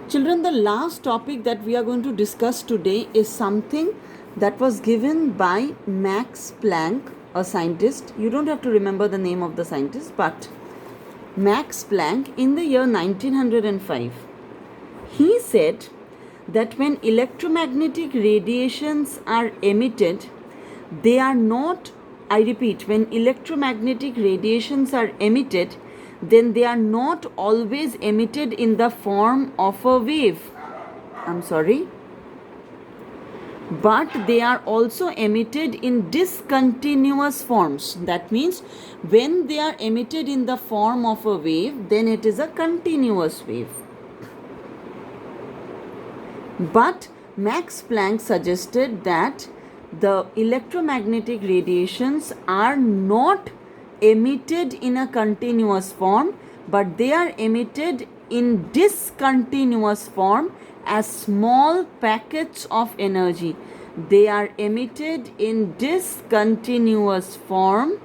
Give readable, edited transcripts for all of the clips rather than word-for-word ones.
Children, the last topic that we are going to discuss today is something that was given by Max Planck, a scientist. You don't have to remember the name of the scientist, but Max Planck in the year 1905, he said that when electromagnetic radiations are emitted, they are not, I repeat, when electromagnetic radiations are emitted, then they are not always emitted in the form of a wave. I'm sorry. But they are also emitted in discontinuous forms. That means when they are emitted in the form of a wave, then it is a continuous wave. But Max Planck suggested that the electromagnetic radiations are not emitted in a continuous form, but they are emitted in discontinuous form as small packets of energy. They are emitted in discontinuous form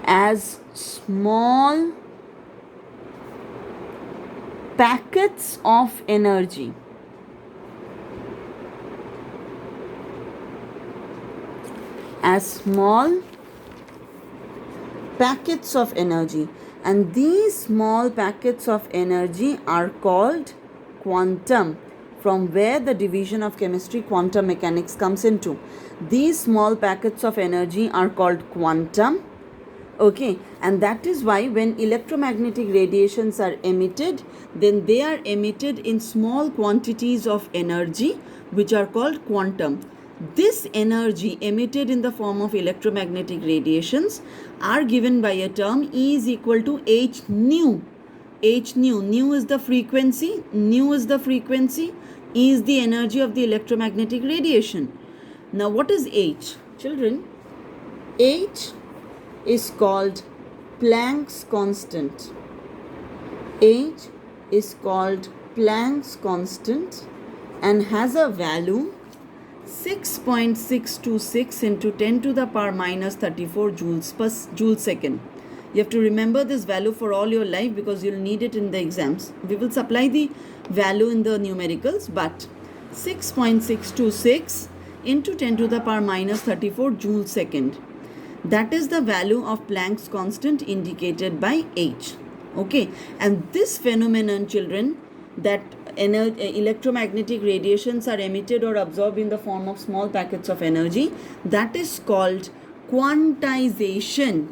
as small packets of energy. As small packets of energy, and these small packets of energy are called quantum, from where the division of chemistry quantum mechanics comes into. These small packets of energy are called quantum. Okay, and that is why when electromagnetic radiations are emitted, then they are emitted in small quantities of energy, which are called quantum. This energy emitted in the form of electromagnetic radiations are given by a term E is equal to h nu. H nu, nu is the frequency, nu is the frequency, E is the energy of the electromagnetic radiation. Now what is H? Children, H is called Planck's constant. H is called Planck's constant and has a value 6.626 into 10 to the power minus 34 joules per joule second. You have to remember this value for all your life because you'll need it in the exams. We will supply the value in the numericals, but 6.626 into 10 to the power minus 34 joule second. That is the value of Planck's constant indicated by H. Okay, and this phenomenon, children, that electromagnetic radiations are emitted or absorbed in the form of small packets of energy, that is called quantization.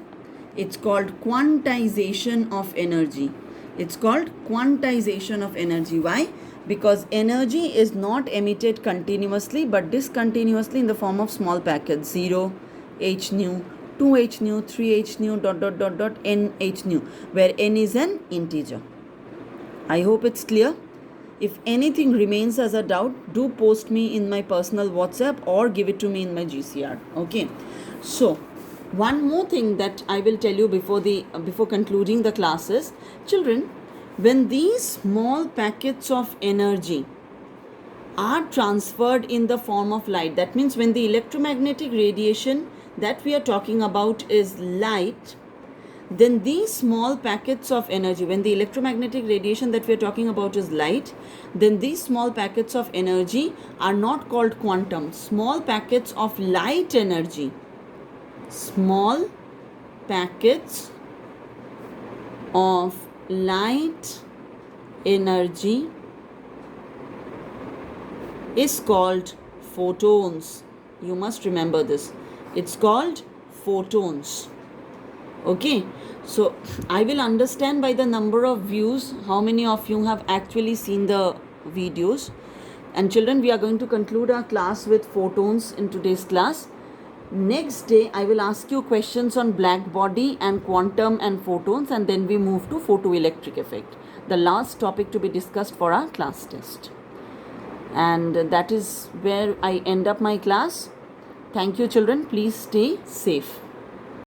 It's called quantization of energy. It's called quantization of energy. Why? Because energy is not emitted continuously but discontinuously in the form of small packets. 0, h nu, 2h nu, 3h nu, n h nu, where n is an integer. I hope it's clear. If anything remains as a doubt, do post me in my personal WhatsApp or give it to me in my GCR. Okay. So, one more thing that I will tell you before concluding the classes, children, when these small packets of energy are transferred in the form of light, that means when the electromagnetic radiation that we are talking about is light, then these small packets of energy, when the electromagnetic radiation that we are talking about is light, then these small packets of energy are not called quantum. Small packets of light energy, small packets of light energy is called photons. You must remember this. It's called photons. Okay, so I will understand by the number of views how many of you have actually seen the videos. And children, we are going to conclude our class with photons in today's class. Next day, I will ask you questions on black body and quantum and photons, and then we move to photoelectric effect, the last topic to be discussed for our class test. And that is where I end up my class. Thank you, children. Please stay safe.